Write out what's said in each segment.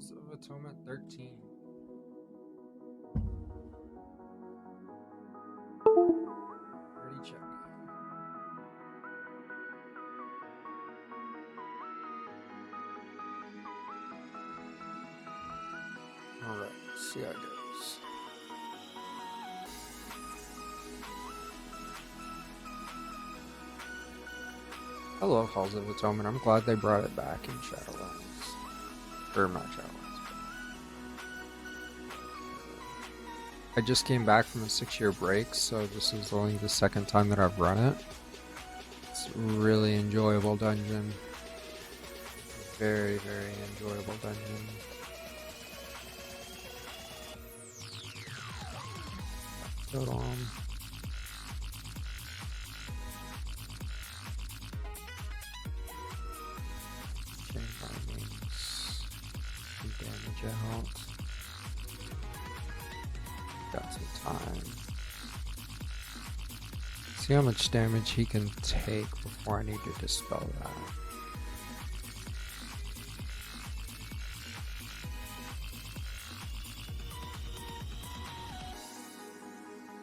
Halls of Atonement 13. Ready, check. Alright, see how it goes. I love Halls of Atonement. I'm glad they brought it back in Shadowlands. Or not Shadowlands. I just came back from a 6-year break, so this is only the second time that I've run it. It's a really enjoyable dungeon. Very, very enjoyable dungeon. Totem. Chain bindings. Some damage out. Got some time. See how much damage he can take before I need to dispel that.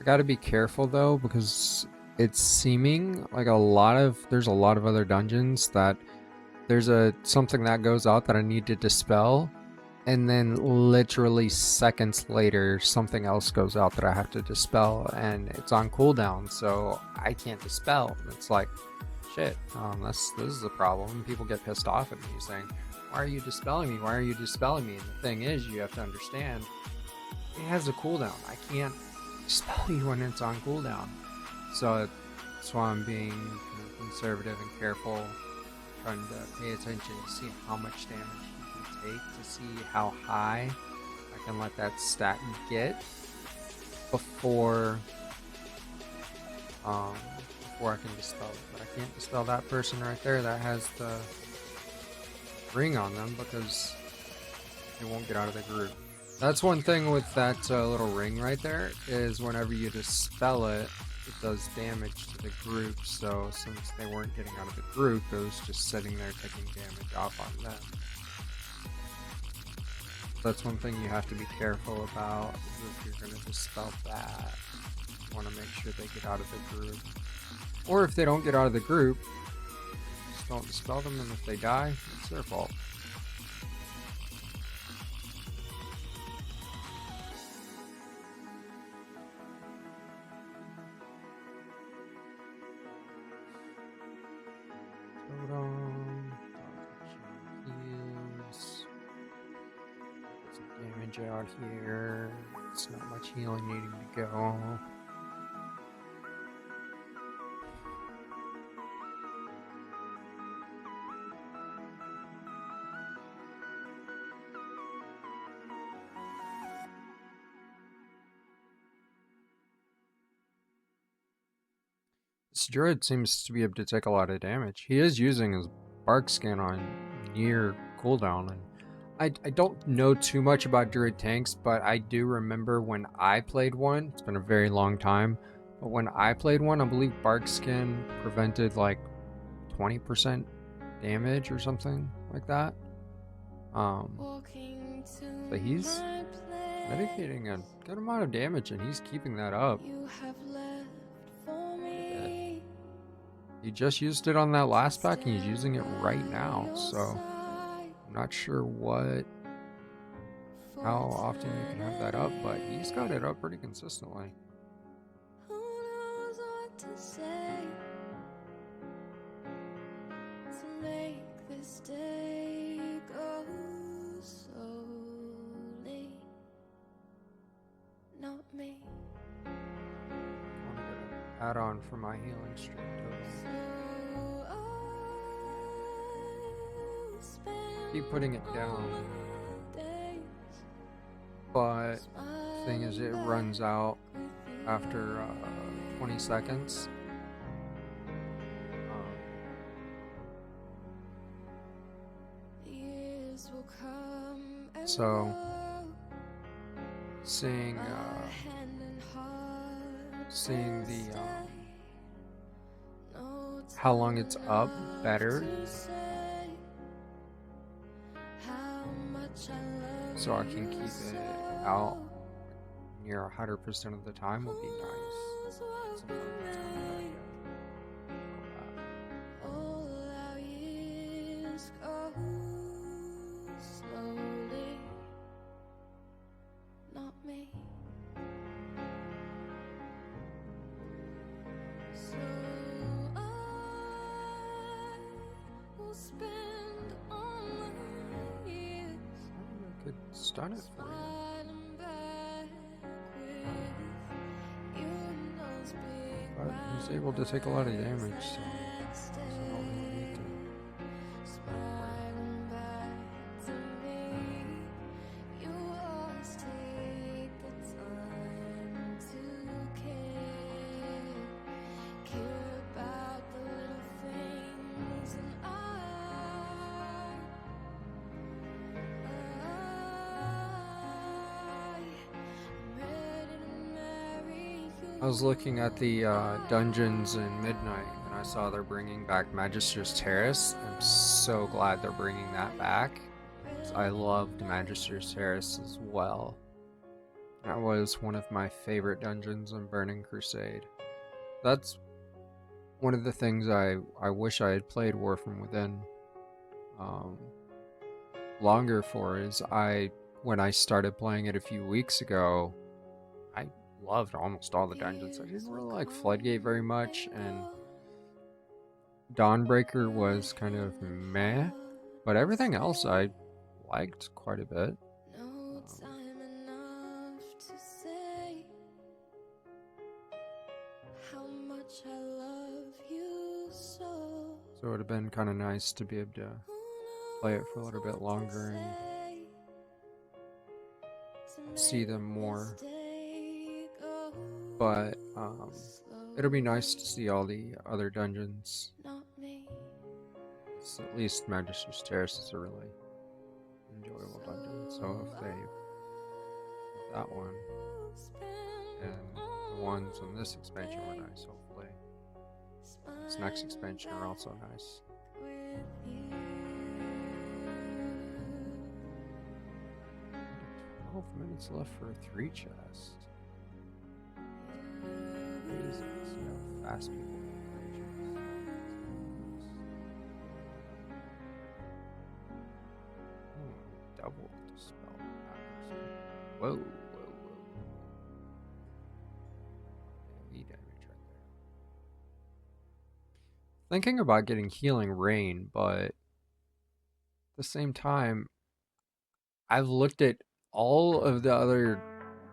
I gotta be careful though, because it's seeming like there's a lot of other dungeons that there's something that goes out that I need to dispel, and then literally seconds later something else goes out that I have to dispel, and it's on cooldown, so I can't dispel. It's like, shit, this is a problem. People get pissed off at me saying, why are you dispelling me? Why are you dispelling me? And the thing is, you have to understand, it has a cooldown. I can't dispel you when it's on cooldown. So that's why I'm being conservative and careful, trying to pay attention to see how much damage you can take, to see how high I can let that stat get before I can dispel it. But I can't dispel that person right there that has the ring on them, because they won't get out of the group. That's one thing with that little ring right there, is whenever you dispel it, it does damage to the group. So since they weren't getting out of the group, it was just sitting there taking damage off on them. That's one thing you have to be careful about, is if you're going to dispel that, you want to make sure they get out of the group. Or if they don't get out of the group, just don't dispel them, and if they die, it's their fault. Heals. Get some damage out here. It's not much healing needing to go. This druid seems to be able to take a lot of damage. He is using his bark skin on near cooldown, and I don't know too much about druid tanks, but I do remember when I played one, it's been a very long time, but when I played one, I believe bark skin prevented like 20% damage or something like that. But he's medicating a good amount of damage, and he's keeping that up. He just used it on that last pack, and he's using it right now, so I'm not sure how often you can have that up, but he's got it up pretty consistently. Who knows what to say to make this day go slowly? Not me. I'm gonna add on for my healing streak total. Keep putting it down, but the thing is, it runs out after 20 seconds. So seeing the how long it's up better so I can keep it out near 100% of the time would be nice. Something that's kind of like All our years go slowly, not me. So I will spend all my years I could stun it for you. smiling back with you in those big But he's able to take a lot of damage, so I don't really need to. smiling back to me. You always take the time to care about the little things, and I'm ready to marry you. I was looking at the dungeons in Midnight, and I saw they're bringing back Magister's Terrace. I'm so glad they're bringing that back. 'Cause I loved Magister's Terrace as well. That was one of my favorite dungeons in Burning Crusade. That's one of the things I wish I had played War from Within longer for is when I started playing it a few weeks ago, I loved almost all the dungeons. I didn't really like Floodgate very much, and Dawnbreaker was kind of meh, but everything else I liked quite a bit. No time enough to say how much I love you so. So it would have been kind of nice to be able to play it for a little bit longer and see them more. But it'll be nice to see all the other dungeons. Not me. So at least Magister's Terrace is a really enjoyable dungeon. So if they that one and the ones on this expansion were nice, hopefully this next expansion are also nice. With you. 12 minutes left for a 3 chest. Crazy to see how fast people get dungeons. Double the spell accuracy. Whoa, whoa, whoa. AoE damage right there. Thinking about getting Healing Rain, but at the same time, I've looked at all of the other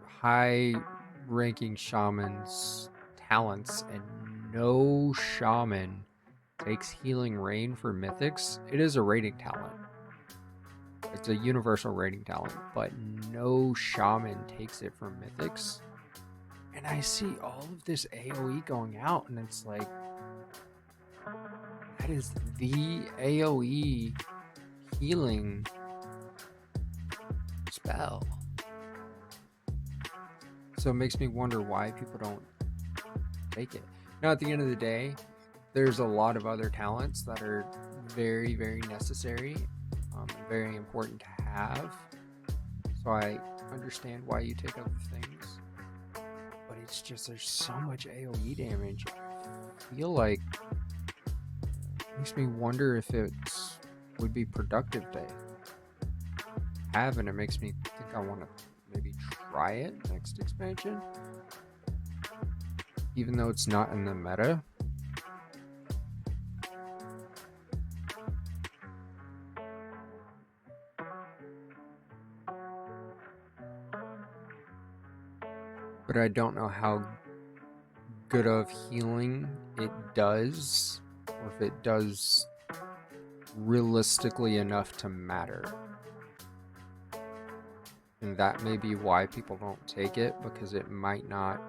high-ranking shamans' talents, and no shaman takes Healing Rain for mythics. It is a rating talent. It's a universal rating talent, but no shaman takes it for mythics. And I see all of this AoE going out, and it's like, that is the AoE healing spell. So it makes me wonder why people don't take it. Now, at the end of the day, there's a lot of other talents that are very, very necessary, and very important to have. So I understand why you take other things. But it's just, there's so much AoE damage. I feel like it makes me wonder if it would be productive to have, and it makes me think I want to maybe try it next expansion, even though it's not in the meta. But I don't know how good of healing it does, or if it does realistically enough to matter. And that may be why people don't take it, because it might not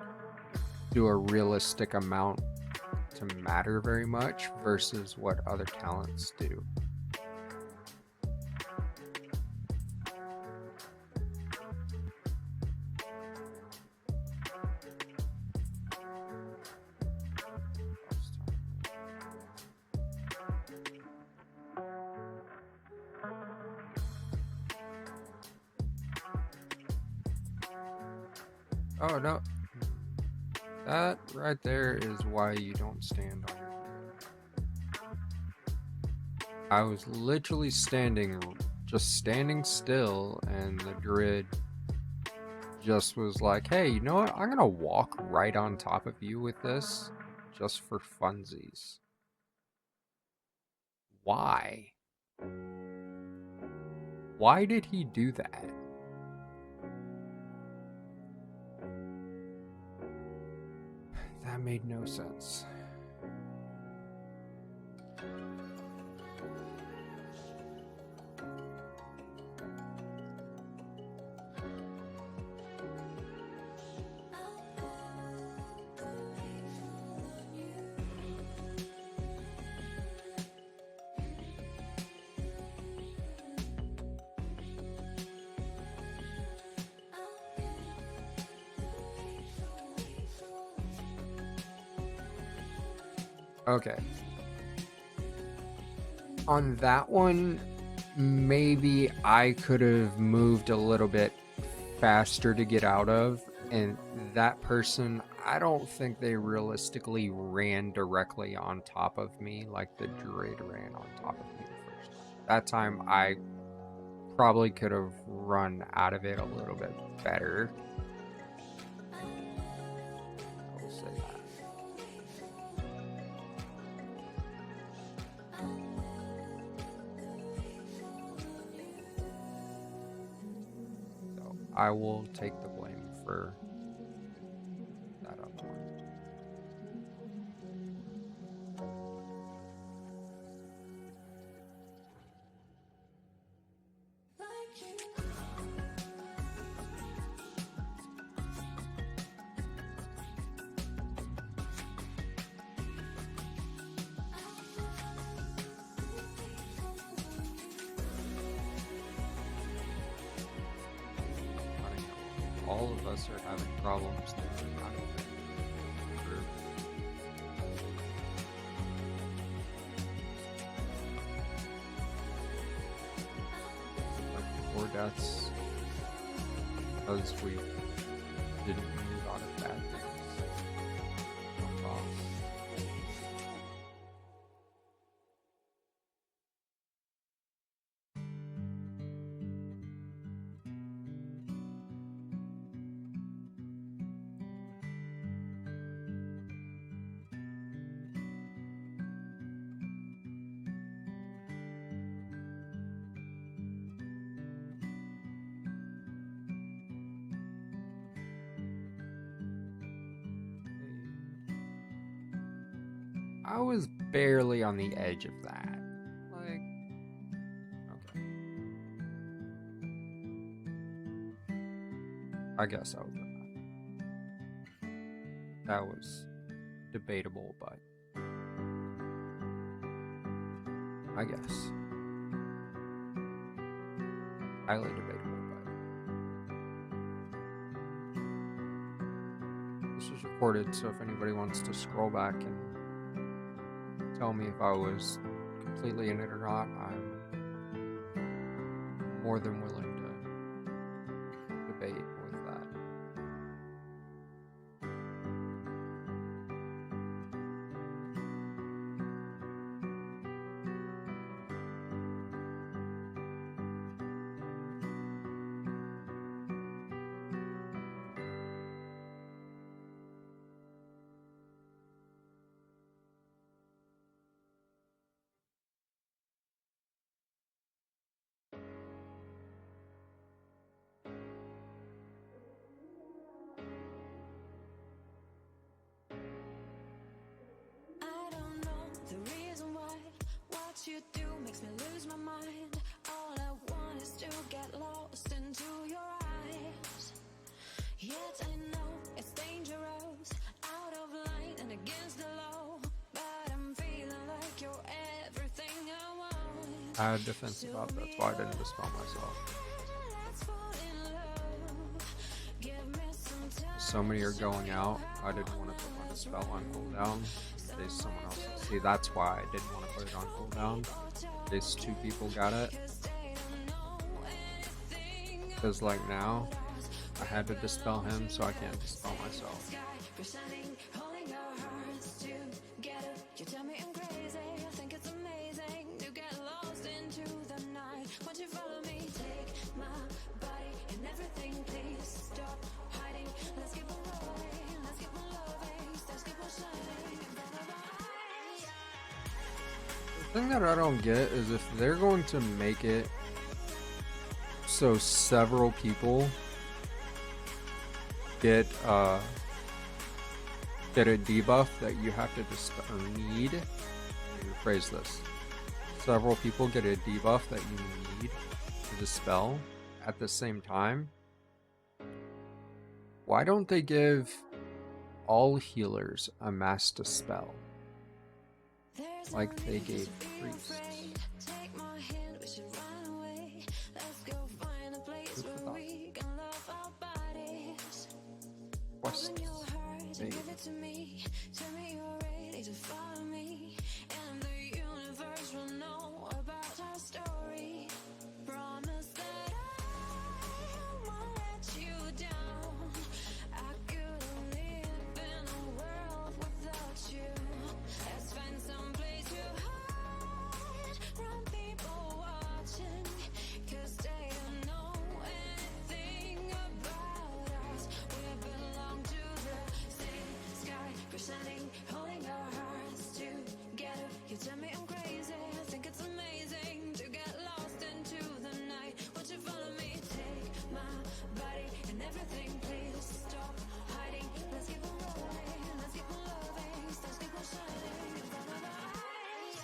do a realistic amount to matter very much versus what other talents do. Oh no. That right there is why you don't stand on your druid. I was literally just standing still, and the druid just was like, hey, you know what? I'm gonna walk right on top of you with this just for funsies. Why? Why did he do that? That made no sense. Okay. On that one, maybe I could have moved a little bit faster to get out of, and that person, I don't think they realistically ran directly on top of me like the druid ran on top of me the first time. That time, I probably could have run out of it a little bit better. I will say that. I will take the blame for that other one. All of us are having problems that we're not even through. Like 4 deaths because we didn't move out of bad things. I was barely on the edge of that. Like, okay. I guess I was enough. That was debatable, but I guess. Highly debatable, but this was recorded, so if anybody wants to scroll back and tell me if I was completely in it or not, I'm more than willing to debate with that. I don't know the reason why. What you do makes me lose my mind. All I want is to get lost into your eyes. Yet I know it's dangerous, out of line and against the law. But I'm feeling like you're everything I want. I had defense about that, that's why I didn't dispel myself. So many are going out. I didn't want to put my dispel on cooldown in case someone else. See, that's why I didn't want to put it on cooldown. In case 2 people got it. Because like now, I had to dispel him, so I can't dispel myself. Pretending, holding our hearts together. You tell me I'm crazy. I think it's amazing to get lost into the night. Won't you follow me? Take my body and everything. Please stop hiding. Let's keep on rolling. Let's keep on loving. Stars keep on shining in front of our eyes. The thing that I don't get is if they're going to make it so several people get a debuff that you have to or need. Let me rephrase this. Several people get a debuff that you need to dispel at the same time. Why don't they give all healers a mass dispel like they gave priests? Take my hand, we should run away. Let's go find a place where we can love our bodies. Quests. Open your heart and give it to me. Tell me you're ready to follow me, and the universe will know about our story. Promise that I won't let you down. I couldn't live in a world without you. Let's find some place to hide from people watching, 'cause they don't know anything about us. We belong to the same sky, pretending, holding our hearts together. You tell me I'm crazy. I think it's amazing to get lost into the night. Won't you follow me? Take my body and everything. Please stop hiding. Let's keep on rolling. Let's keep on loving. Stars keep on shining in front of our eyes.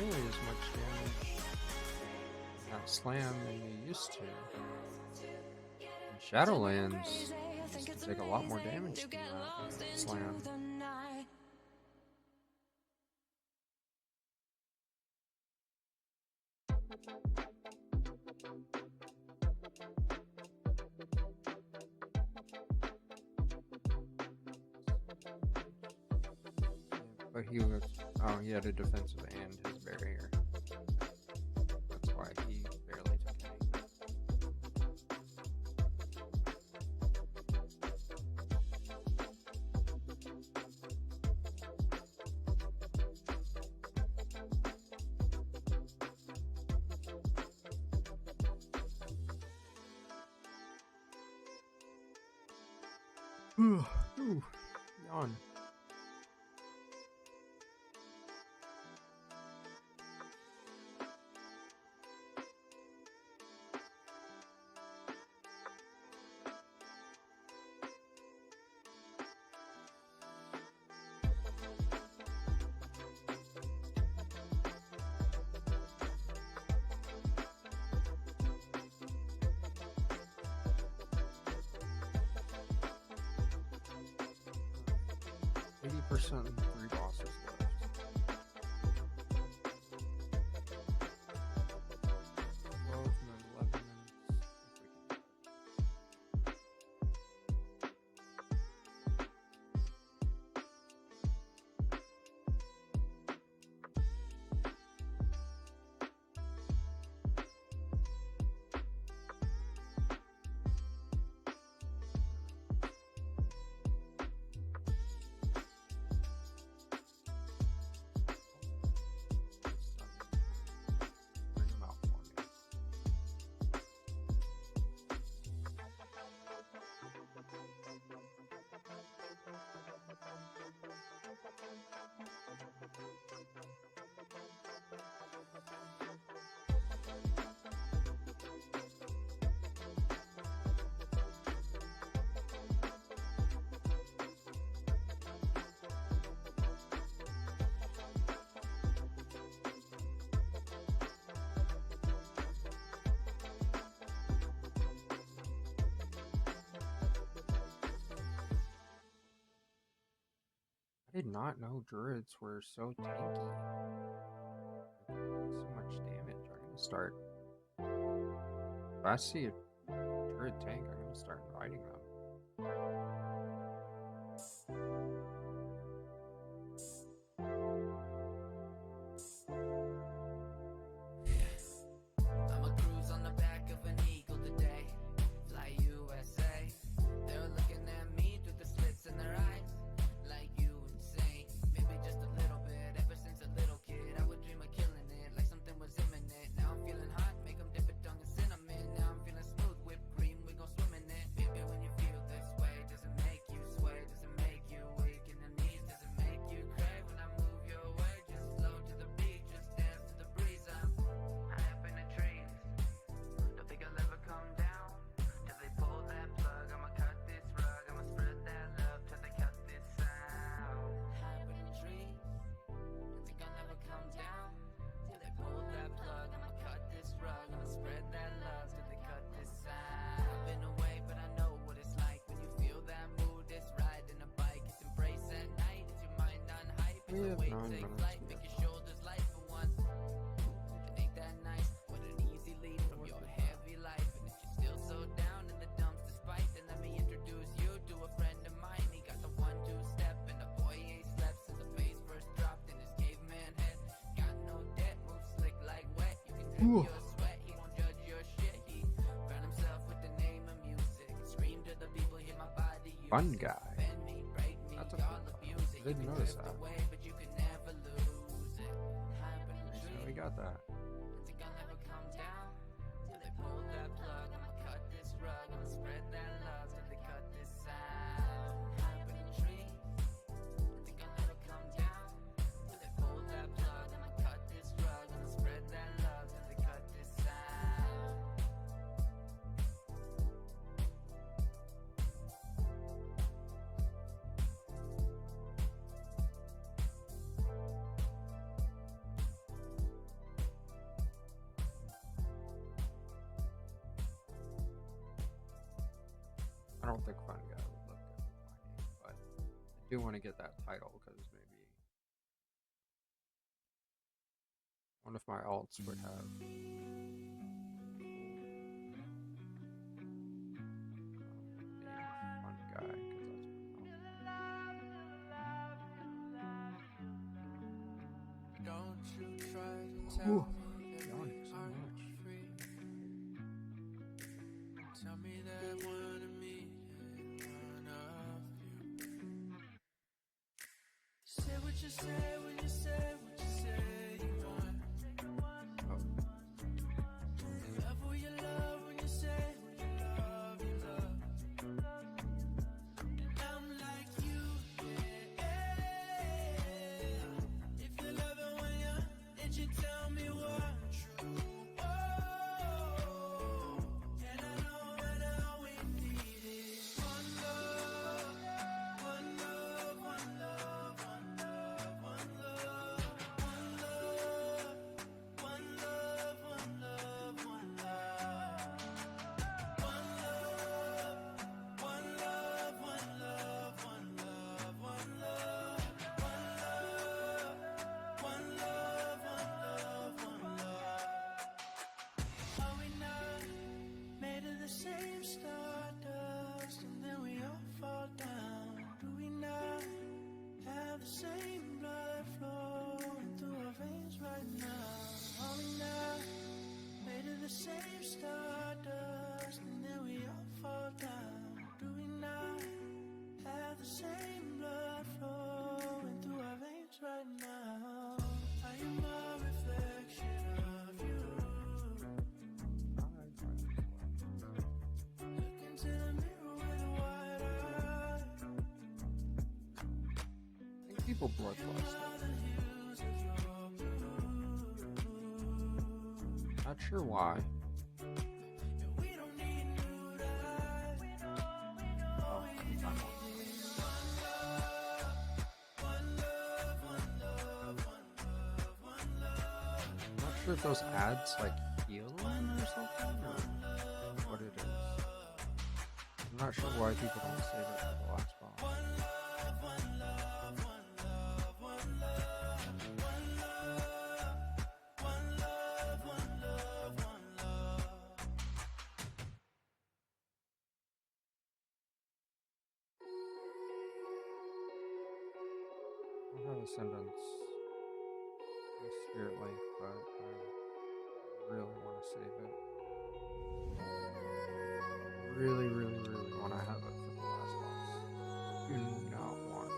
Nearly as much damage that slam than you used to. In Shadowlands, you used to take a lot more damage than that slam. But he was, oh, he had a defensive and his barrier. That's why he barely took any. Ooh, yawn. %, 3 bosses left. 12 and then 11 minutes. Did not know druids were so tanky. So much damage. I'm gonna start. If I see a druid tank, I'm gonna start inviting them. I'ma cruise on the back of an eagle today. Fly USA. They're looking at me through the slits in their eyes. Like you insane. Maybe just a little bit. Ever since a little kid, I would dream of killing it. Like something was imminent. Now I'm feeling hot. Make them dip it tongue and cinnamon. Now I'm feeling smooth. Whipped cream. We gon' swim in it. Baby, when you feel this way, does it make you sway? Does it make you weak in the knees? Does it make you crave when I move your way? Just slow to the beat. Just dance to the breeze. I'm high up in the trees. Don't think I'll ever come down till they pull that plug. I'ma cut this rug. I'ma spread that love till they cut this sound. High up in the trees. Don't think I'll ever come down till they pull that plug. I'ma cut this rug. I'ma spread that love till they cut this sound. I've been away, but I know what it's like when you feel that mood. It's riding a bike. It's embrace at night. It's your mind on hype. It's We a have way to 9 take minutes flight. to Make get your shoulders light for once. It ain't that nice. What an easy lead from your heavy life. And if you're still so down in the dumps despite, then let me introduce you to a friend of mine. He got the 1-2 step and the boy ain't slept since the bass first dropped in his caveman head. Got no debt, moves slick like wet. You can drip your sweat, he won't judge your shit. He found himself with the name of music. Scream to the people, hear my body use Fun it. guy. Bend me, break me, That's a y'all fun guy. abuse it. I didn't You can notice drift that. away, but you can never lose it. High up in the So trees. we got that. Think I'll never come down till they pull that plug. I'ma cut this rug. I'ma spread that love till they cut this sound. High up in the trees. Think I'll never come down till they pull that plug. I'ma cut this rug. I'ma spread that love till they cut this sound. I don't think Fun Guy would look good with my name, but I do want to get that title because maybe one of my alts would have. Name Fun Guy, because Don't you try to that's tell what. me that Yawning we so aren't much. free. Tell me that one of me and one of you. Say what you say when you say what you say you want. Oh, Love who you love when you say who you love, you love. And I'm like you, yeah. If you love it when you, did you tell me what true? Oh, and I know we need it. One love, one love, one love, one love, one love, one love, one love, one love, one love. One love, one love, one love, one love, one love, one love, one love, one love. Are we not made of the same stardust, and then we all fall down? Do we not have the same blood flowing through our veins right now? Are we not made of the same stardust, and then we all fall down? Do we not have the same blood flowing through our veins right now? I am a reflection of you. Look into the mirror with a wide eye. I think people bloodlust. All the hues of your blue. Not sure why. And we don't need new life. Oh, I'm not sure if those ads like heal them or something, or what it is. I'm not sure why people don't save it for the last boss. I have Ascendance and Spirit Link, but I really want to save it. Really, really, really want to have it for the last boss. Do not want.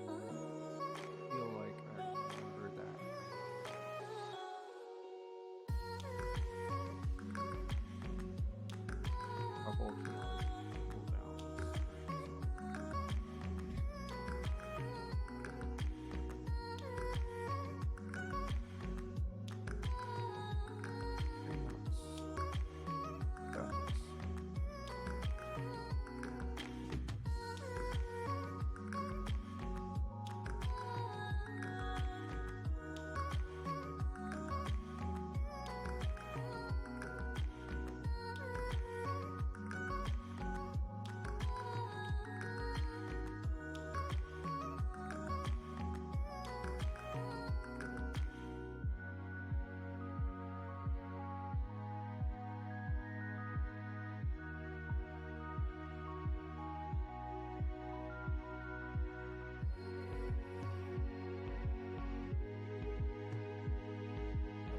I feel like I remember that. Couple cooldowns.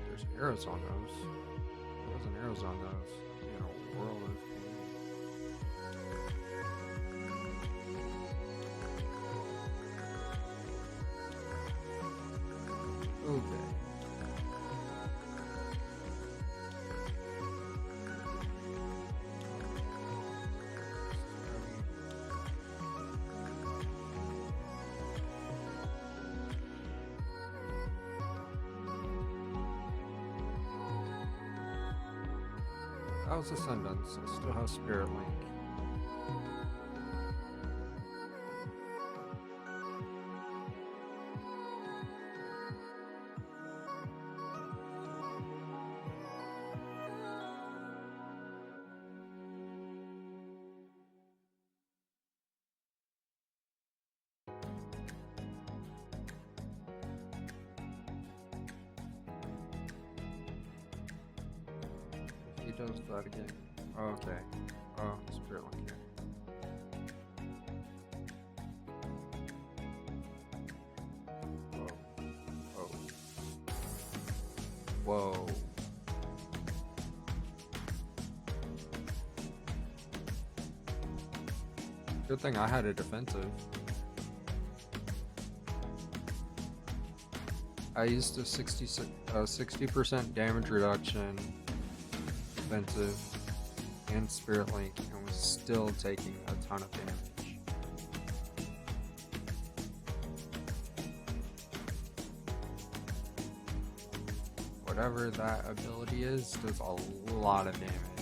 There's arrows on those. There wasn't arrows on those. You know, world of pain. Okay. That was Ascendance. I still have Spirit Link. If he does that again. Oh, okay. Oh, Spirit Link here. Whoa. Whoa. Whoa. Good thing I had a defensive. I used a 60% damage reduction, defensive, and Spirit Link, and was still taking a ton of damage. Whatever that ability is, does a lot of damage.